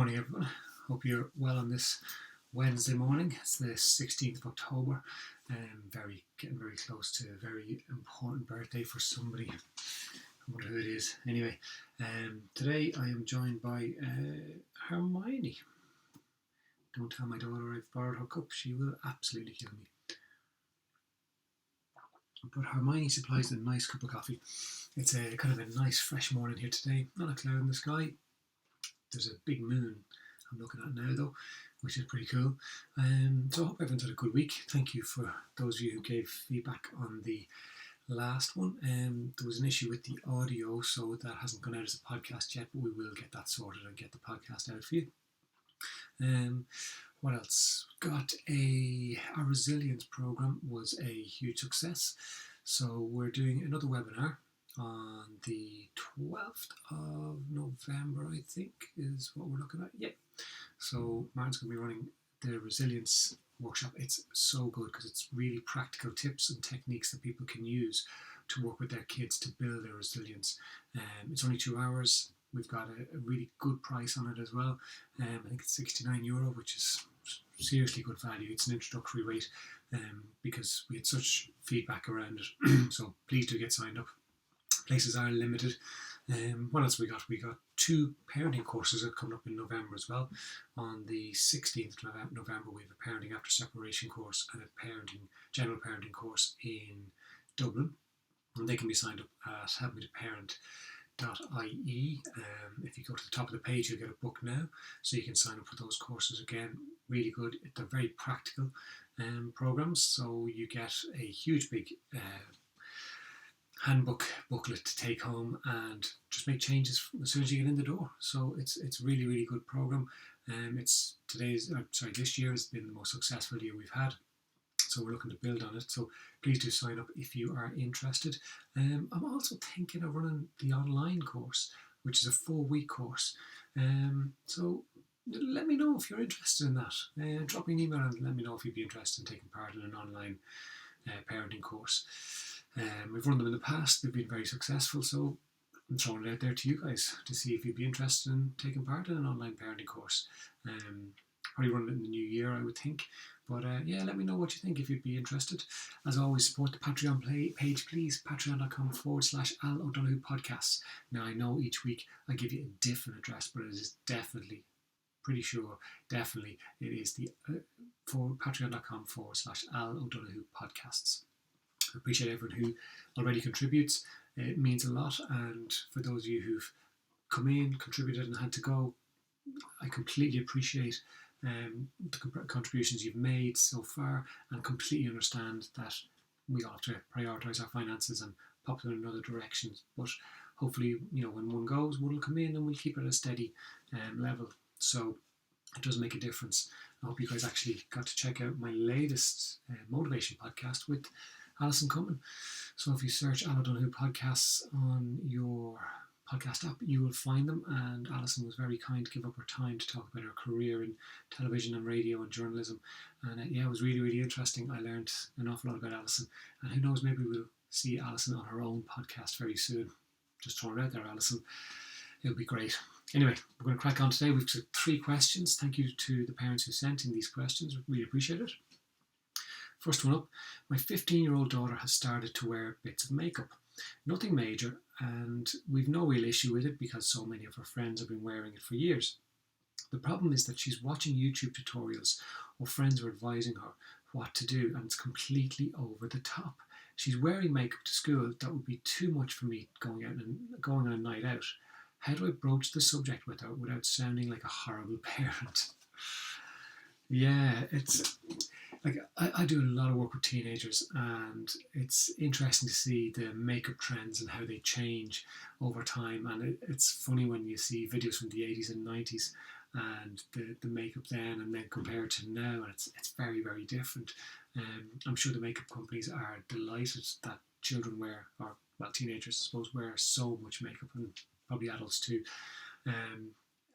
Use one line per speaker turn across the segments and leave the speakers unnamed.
Morning everyone, hope you're well on this Wednesday morning. It's the 16th of October, getting very close to a very important birthday for somebody. I wonder who it is. Anyway, today I am joined by Hermione. Don't tell my daughter I've borrowed her cup, she will absolutely kill me. But Hermione supplies a nice cup of coffee. It's a kind of a nice fresh morning here today, not a cloud in the sky. There's a big moon I'm looking at now though, which is pretty cool. So I hope everyone's had a good week. Thank you for those of you who gave feedback on the last one. There was an issue with the audio, so that hasn't gone out as a podcast yet, but we will get that sorted and get the podcast out for you. What else? Our resilience program was a huge success. So we're doing another webinar on the 12th of November, I think, is what we're looking at. Yeah. So Martin's going to be running the resilience workshop. It's so good because it's really practical tips and techniques that people can use to work with their kids to build their resilience. It's only 2 hours. We've got a really good price on it as well. I think it's €69, which is seriously good value. It's an introductory rate because we had such feedback around it. So please do get signed up. Places are limited. What else we got? We got 2 parenting courses that are coming up in November as well. On the 16th of November, we have a parenting after separation course and a general parenting course in Dublin. And they can be signed up at helpmetoparent.ie. If you go to the top of the page, you'll get a book now, so you can sign up for those courses. Again, really good. They're very practical programs, so you get a huge big booklet to take home and just make changes as soon as you get in the door. So it's really, really good program. This year has been the most successful year we've had, so we're looking to build on it. So please do sign up if you are interested. I'm also thinking of running the online course, which is a 4-week course. So let me know if you're interested in that. Drop me an email and let me know if you'd be interested in taking part in an online parenting course. We've run them in the past, they've been very successful, so I'm throwing it out there to you guys to see if you'd be interested in taking part in an online parenting course. Probably run it in the new year, I would think. But let me know what you think if you'd be interested. As always, support the Patreon page, please. Patreon.com/Al O'Donoghue Podcasts. Now, I know each week I give you a different address, but it is definitely it is the for Patreon.com/Al O'Donoghue Podcasts. I appreciate everyone who already contributes. It means a lot, and for those of you who've come in, contributed and had to go, I completely appreciate the contributions you've made so far, and completely understand that we all have to prioritise our finances and pop them in other directions. But hopefully, when one goes, one will come in and we'll keep it at a steady level. So it does make a difference. I hope you guys actually got to check out my latest motivation podcast with Alison Cumming. So if you search Al O'Donoghue Podcasts on your podcast app, you will find them, and Alison was very kind to give up her time to talk about her career in television and radio and journalism, and it was really, really interesting. I learned an awful lot about Alison, and who knows, maybe we'll see Alison on her own podcast very soon. Just throwing it out there, Alison. It'll be great. Anyway, we're going to crack on today. We've got 3 questions. Thank you to the parents who sent in these questions. Really appreciate it. First one up, my 15-year-old daughter has started to wear bits of makeup. Nothing major, and we've no real issue with it because so many of her friends have been wearing it for years. The problem is that she's watching YouTube tutorials, or friends are advising her what to do, and it's completely over the top. She's wearing makeup to school. That would be too much for me going on a night out. How do I broach the subject with her without sounding like a horrible parent? Yeah, it's like I do a lot of work with teenagers, and it's interesting to see the makeup trends and how they change over time. And it's funny when you see videos from the 80s and 90s and the makeup then and then compared to now, and it's very, very different. I'm sure the makeup companies are delighted that children wear, or teenagers I suppose, wear so much makeup, and probably adults too.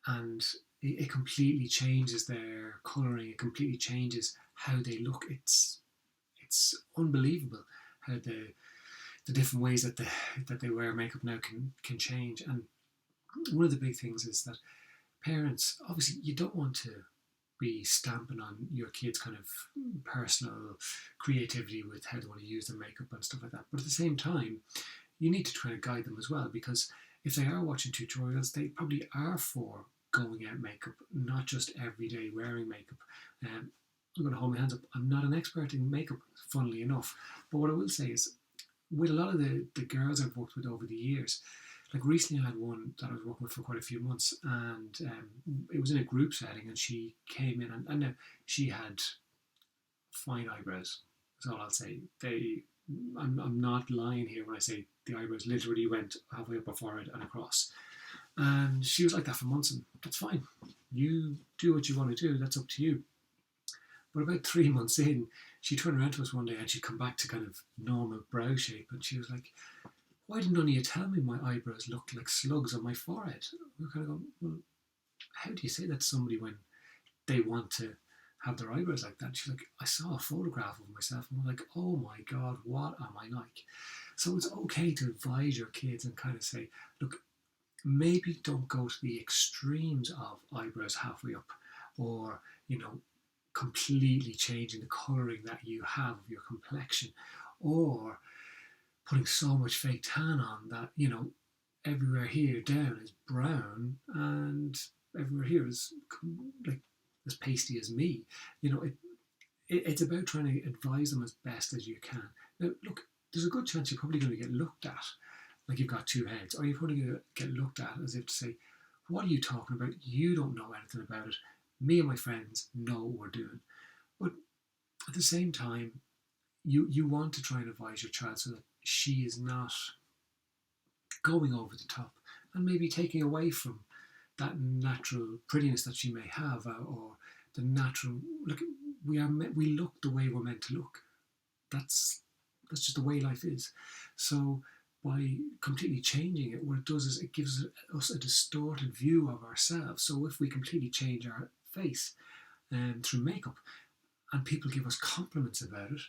And it completely changes their colouring. It completely changes how they look. It's unbelievable how the different ways that they wear makeup now can change. And one of the big things is that parents, obviously, you don't want to be stamping on your kids' kind of personal creativity with how they want to use their makeup and stuff like that. But at the same time, you need to try to guide them as well, because if they are watching tutorials, they probably are for going out makeup, not just every day wearing makeup. I'm going to hold my hands up. I'm not an expert in makeup, funnily enough. But what I will say is, with a lot of the girls I've worked with over the years, like recently I had one that I was working with for quite a few months, and it was in a group setting, and she came in, and she had fine eyebrows. That's all I'll say. I'm not lying here when I say the eyebrows literally went halfway up her forehead and across. And she was like that for months, and that's fine. You do what you want to do, that's up to you. But about 3 months in, she turned around to us one day and she'd come back to kind of normal brow shape, and she was like, "Why didn't none of you tell me my eyebrows looked like slugs on my forehead?" We were kind of going, "Well, how do you say that to somebody when they want to have their eyebrows like that?" And she's like, "I saw a photograph of myself and I'm like, oh my God, what am I like?" So it's okay to advise your kids and kind of say, look, maybe don't go to the extremes of eyebrows halfway up, or, completely changing the colouring that you have of your complexion, or putting so much fake tan on that, everywhere here down is brown and everywhere here is like as pasty as me. It's about trying to advise them as best as you can. Now, look, there's a good chance you're probably going to get looked at like you've got two heads, or you're probably going to get looked at as if to say, "What are you talking about? You don't know anything about it. Me and my friends know what we're doing." But at the same time, you want to try and advise your child so that she is not going over the top and maybe taking away from that natural prettiness that she may have, or the natural look. We look the way we're meant to look. That's just the way life is. So by completely changing it, what it does is it gives us a distorted view of ourselves. So if we completely change our face through makeup, and people give us compliments about it,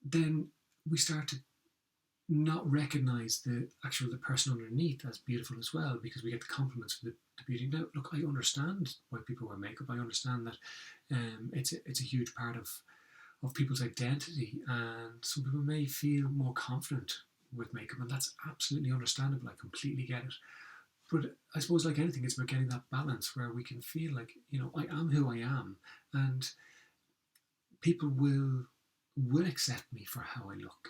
then we start to not recognise the person underneath as beautiful as well, because we get the compliments for the beauty. Now, look, I understand why people wear makeup. I understand that it's a huge part of people's identity, and some people may feel more confident with makeup, and that's absolutely understandable. I completely get it. But I suppose, like anything, it's about getting that balance where we can feel like, I am who I am, and people will accept me for how I look.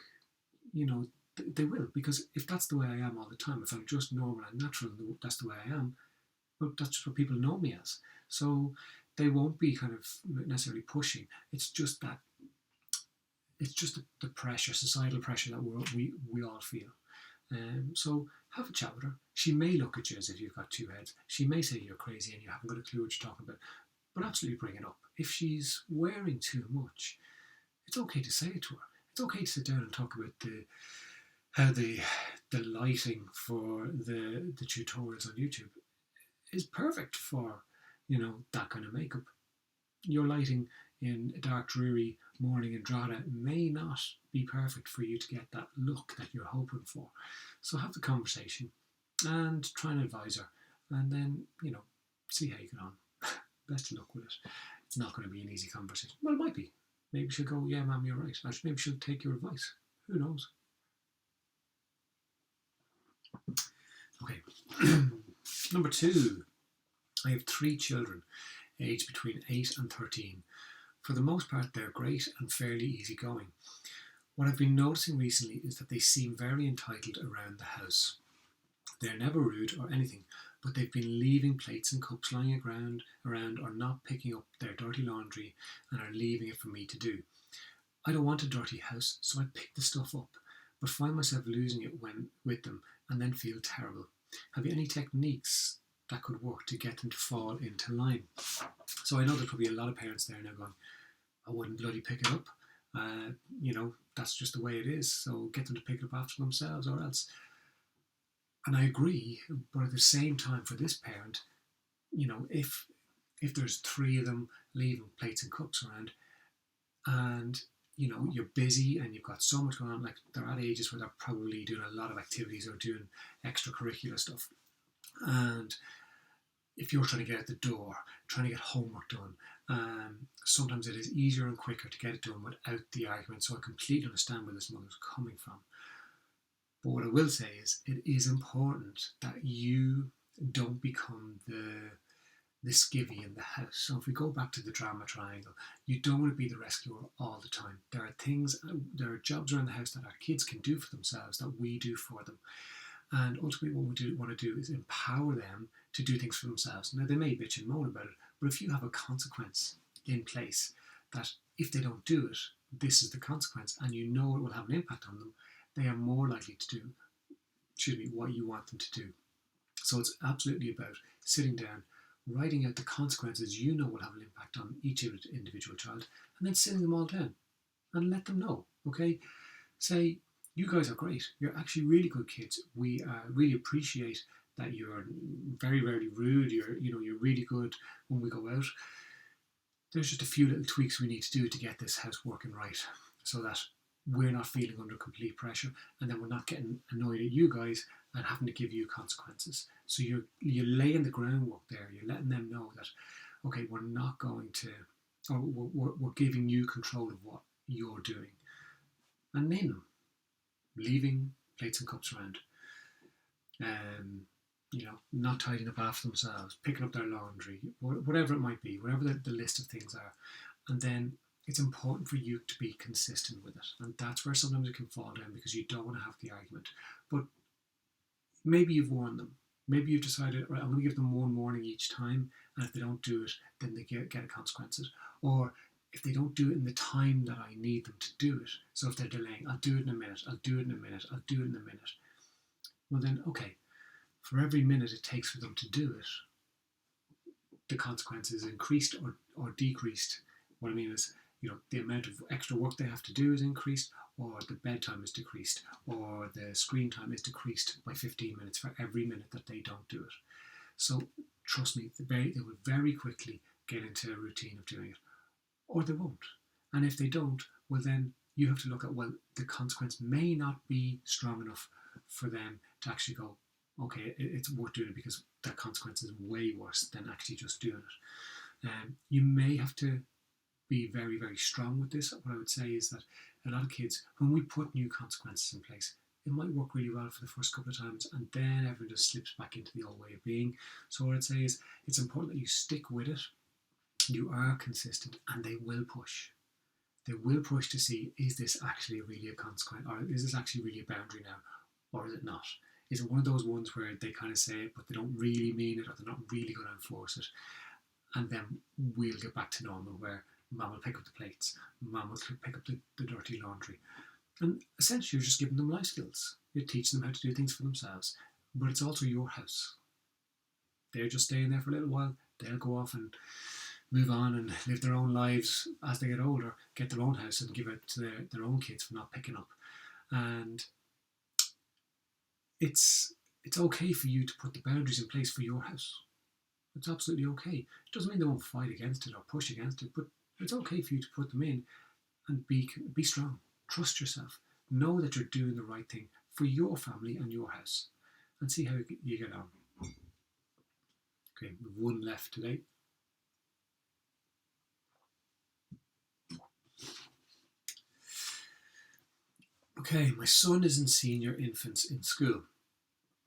They will, because if that's the way I am all the time, if I'm just normal and natural, that's the way I am, well, that's just what people know me as. So they won't be kind of necessarily pushing. It's just the pressure, societal pressure that we all feel. So have a chat with her. She may look at you as if you've got two heads. She may say you're crazy and you haven't got a clue what you're talking about. But absolutely bring it up. If she's wearing too much, it's okay to say it to her. It's okay to sit down and talk about how the lighting for the tutorials on YouTube is perfect for that kind of makeup. Your lighting in a dark, dreary morning in Drogheda may not be perfect for you to get that look that you're hoping for. So have the conversation and try and advise her, and then see how you get on. Best of luck with it. It's not going to be an easy conversation. Well, it might be. Maybe she'll go, "Yeah, Mum, you're right." Maybe she'll take your advice. Who knows? Okay. Number 2. I have 3 children, aged between 8 and 13. For the most part, they're great and fairly easygoing. What I've been noticing recently is that they seem very entitled around the house. They're never rude or anything, but they've been leaving plates and cups lying around or not picking up their dirty laundry and are leaving it for me to do. I don't want a dirty house, so I pick the stuff up, but find myself losing it when with them and then feel terrible. Have you any techniques that could work to get them to fall into line? So I know there's probably a lot of parents there now going, "I wouldn't bloody pick it up. That's just the way it is. So get them to pick it up after themselves or else." And I agree, but at the same time, for this parent, if there's 3 of them leaving plates and cups around, and you're busy and you've got so much going on, like they're at ages where they're probably doing a lot of activities or doing extracurricular stuff, and if you're trying to get out the door, trying to get homework done, sometimes it is easier and quicker to get it done without the argument. So I completely understand where this mother's coming from. But what I will say is, it is important that you don't become the skivvy in the house. So if we go back to the drama triangle, you don't want to be the rescuer all the time. There are jobs around the house that our kids can do for themselves that we do for them. And ultimately what we want to do is empower them to do things for themselves. Now, they may bitch and moan about it, but if you have a consequence in place that if they don't do it, this is the consequence, and you know it will have an impact on them, they are more likely to do what you want them to do. So it's absolutely about sitting down, writing out the consequences you know will have an impact on each individual child, and then sitting them all down and let them know. Okay, say, you guys are great. You're actually really good kids. We really appreciate that you're very, very rude. You're really good when we go out. There's just a few little tweaks we need to do to get this house working right, so that we're not feeling under complete pressure, and then we're not getting annoyed at you guys and having to give you consequences. So you're laying the groundwork there. You're letting them know that, okay, we're not going to, or we're giving you control of what you're doing. And name them. Leaving plates and cups around. Not tidying up after themselves, picking up their laundry, whatever it might be, whatever the list of things are. And then it's important for you to be consistent with it. And that's where sometimes it can fall down, because you don't want to have the argument. But maybe you've warned them. Maybe you've decided, right, I'm going to give them one warning each time, and if they don't do it, then they get consequences. Or if they don't do it in the time that I need them to do it, so if they're delaying, I'll do it in a minute, I'll do it in a minute, I'll do it in a minute. Well then, okay, for every minute it takes for them to do it, the consequence is increased or decreased. What I mean is, the amount of extra work they have to do is increased, or the bedtime is decreased, or the screen time is decreased by 15 minutes for every minute that they don't do it. So trust me, they will very quickly get into a routine of doing it, or they won't. And if they don't, well then you have to look at, well, the consequence may not be strong enough for them to actually go, okay, it's worth doing it, because that consequence is way worse than actually just doing it. You may have to be very, very strong with this. What I would say is that a lot of kids, when we put new consequences in place, it might work really well for the first couple of times, and then everyone just slips back into the old way of being. So what I'd say is, it's important that you stick with it, you are consistent, and they will push. They will push to see, is this actually really a consequence, or is this actually really a boundary now, or is it not? Is it one of those ones where they kind of say it, but they don't really mean it, or they're not really going to enforce it? And then we'll get back to normal, where Mum will pick up the plates, Mum will pick up the dirty laundry. And essentially you're just giving them life skills. You're teaching them how to do things for themselves. But it's also your house. They're just staying there for a little while. They'll go off and move on and live their own lives as they get older, get their own house and give it to their own kids for not picking up. And it's okay for you to put the boundaries in place for your house. It's absolutely okay. It doesn't mean they won't fight against it or push against it, but it's okay for you to put them in and be strong. Trust yourself. Know that you're doing the right thing for your family and your house, and see how you get on. Okay, we've one left today. Okay, my son is in senior infants in school.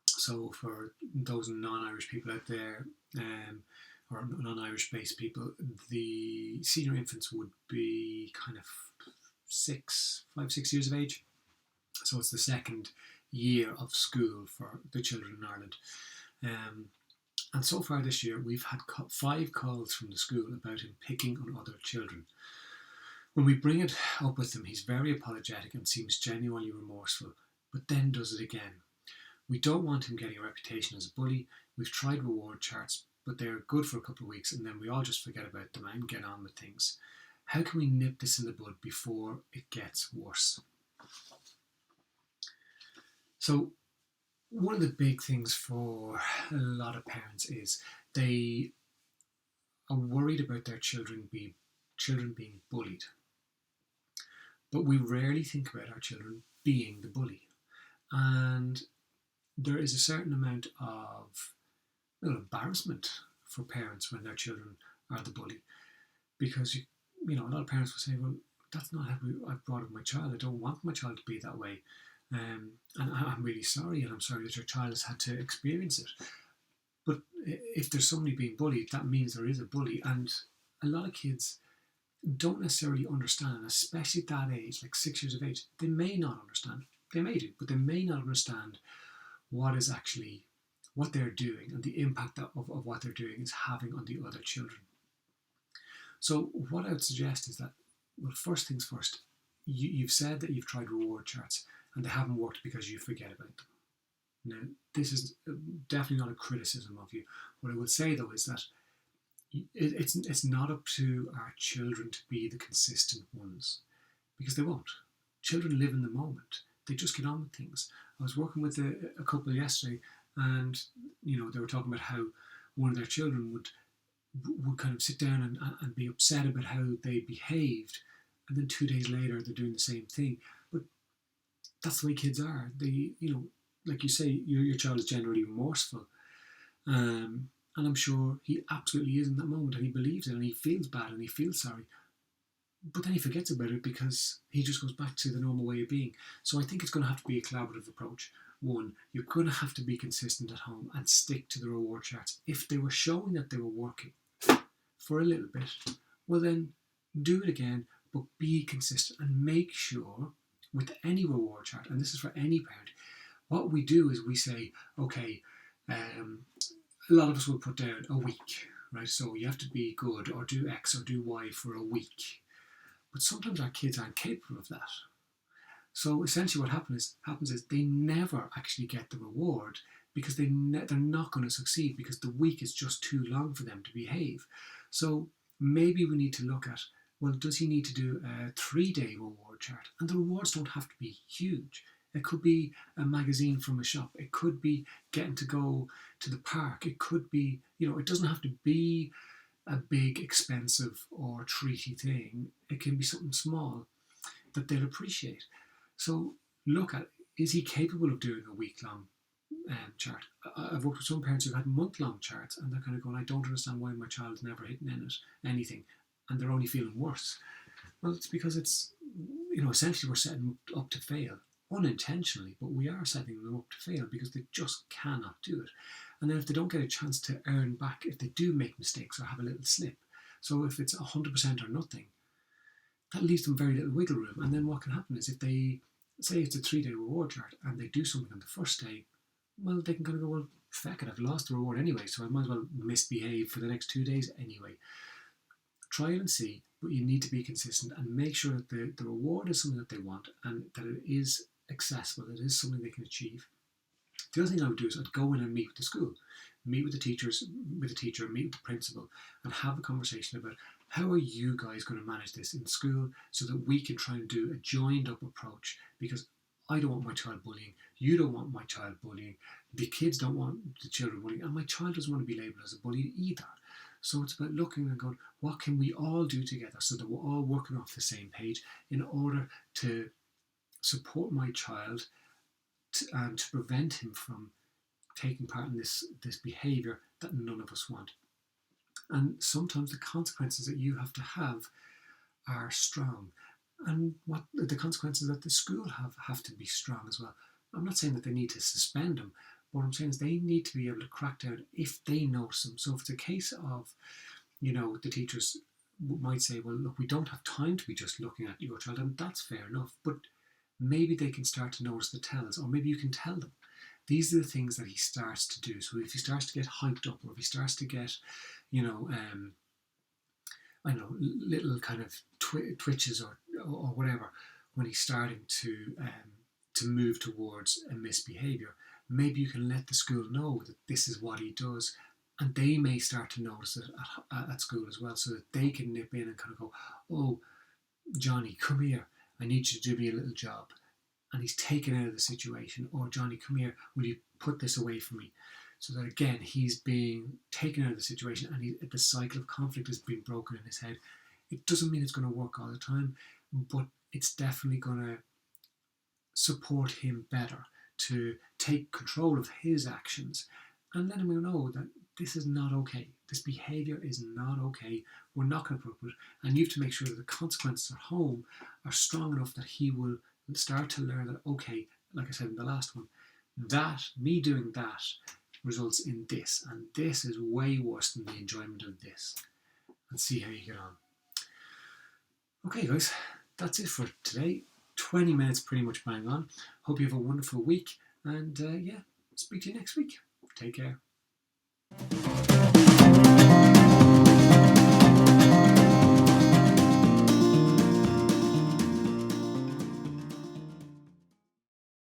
So for those non-Irish people out there, or non-Irish based people, the senior infants would be kind of 5-6 years of age. So it's the second year of school for the children in Ireland. And so far this year, we've had 5 calls from the school about him picking on other children. When we bring it up with him, he's very apologetic and seems genuinely remorseful, but then does it again. We don't want him getting a reputation as a bully. We've tried reward charts, but they're good for a couple of weeks, and then we all just forget about them and get on with things. How can we nip this in the bud before it gets worse? So one of the big things for a lot of parents is they are worried about their children being bullied. But we rarely think about our children being the bully. And there is a certain amount of embarrassment for parents when their children are the bully, because a lot of parents will say, well, that's not how I've brought up my child. I don't want my child to be that way, and I'm really sorry, and I'm sorry that your child has had to experience it. But if there's somebody being bullied, that means there is a bully, and a lot of kids don't necessarily understand, especially at that age, like 6 years of age. They may not understand. They may do, but they may not understand what is actually what they're doing and the impact of what they're doing is having on the other children. So what I would suggest is that, well, first things first, you've said that you've tried reward charts and they haven't worked because you forget about them. Now, this is definitely not a criticism of you. What I would say, though, is that it's not up to our children to be the consistent ones, because they won't. Children live in the moment. They just get on with things. I was working with a couple yesterday, and they were talking about how one of their children would kind of sit down and be upset about how they behaved, and then 2 days later they're doing the same thing. But that's the way kids are. They, like you say, your child is generally remorseful, and I'm sure he absolutely is in that moment, and he believes it, and he feels bad, and he feels sorry. But then he forgets about it because he just goes back to the normal way of being. So I think it's going to have to be a collaborative approach. One, you're going to have to be consistent at home and stick to the reward charts. If they were showing that they were working for a little bit, well then do it again, but be consistent and make sure with any reward chart, and this is for any parent, what we do is we say, okay, a lot of us will put down a week, right? So you have to be good or do X or do Y for a week. But sometimes our kids aren't capable of that. So essentially what happens is they never actually get the reward because they're not going to succeed because the week is just too long for them to behave. So maybe we need to look at, well, does he need to do a 3-day reward chart? And the rewards don't have to be huge. It could be a magazine from a shop. It could be getting to go to the park. It could be, it doesn't have to be a big, expensive or treaty thing. It can be something small that they'll appreciate. So look at, is he capable of doing a week-long chart? I've worked with some parents who've had month-long charts and they're kind of going, I don't understand why my child's never hitting anything, and they're only feeling worse. Well, it's because it's, essentially we're setting them up to fail. Unintentionally, but we are setting them up to fail because they just cannot do it. And then if they don't get a chance to earn back, if they do make mistakes or have a little slip, so if it's 100% or nothing, that leaves them very little wiggle room. And then what can happen is if they say it's a 3-day reward chart and they do something on the first day, well, they can kind of go, well, feck it, I've lost the reward anyway, so I might as well misbehave for the next 2 days anyway. Try and see, but you need to be consistent and make sure that the reward is something that they want and that it is accessible, it is something they can achieve. The other thing I would do is I'd go in and meet with the school, meet with the teachers, meet with the principal, and have a conversation about how are you guys going to manage this in school so that we can try and do a joined up approach, because I don't want my child bullying, you don't want my child bullying, the kids don't want the children bullying, and my child doesn't want to be labelled as a bully either. So it's about looking and going, what can we all do together so that we're all working off the same page in order to support my child to prevent him from taking part in this behaviour that none of us want. And sometimes the consequences that you have to have are strong, and what the consequences that the school have to be strong as well. I'm not saying that they need to suspend them. What I'm saying is they need to be able to crack down if they notice them. So if it's a case of, the teachers might say, well, look, we don't have time to be just looking at your child, and that's fair enough, but maybe they can start to notice the tells, or maybe you can tell them. These are the things that he starts to do. So if he starts to get hyped up, or if he starts to get, little kind of twitches or whatever, when he's starting to move towards a misbehaviour, maybe you can let the school know that this is what he does, and they may start to notice it at school as well, so that they can nip in and kind of go, oh, Johnny, come here, I need you to do me a little job. And he's taken out of the situation. Or, Johnny, come here, will you put this away from me? So that, again, he's being taken out of the situation and the cycle of conflict has been broken in his head. It doesn't mean it's going to work all the time, but it's definitely going to support him better to take control of his actions and let him know that this is not okay. This behaviour is not okay. We're not going to put up with it. And you have to make sure that the consequences at home are strong enough that he will start to learn that, okay, like I said in the last one, that me doing that results in this, and this is way worse than the enjoyment of this. And see how you get on. Okay, guys, that's it for today. 20 minutes pretty much bang on. Hope you have a wonderful week, and speak to you next week. Take care.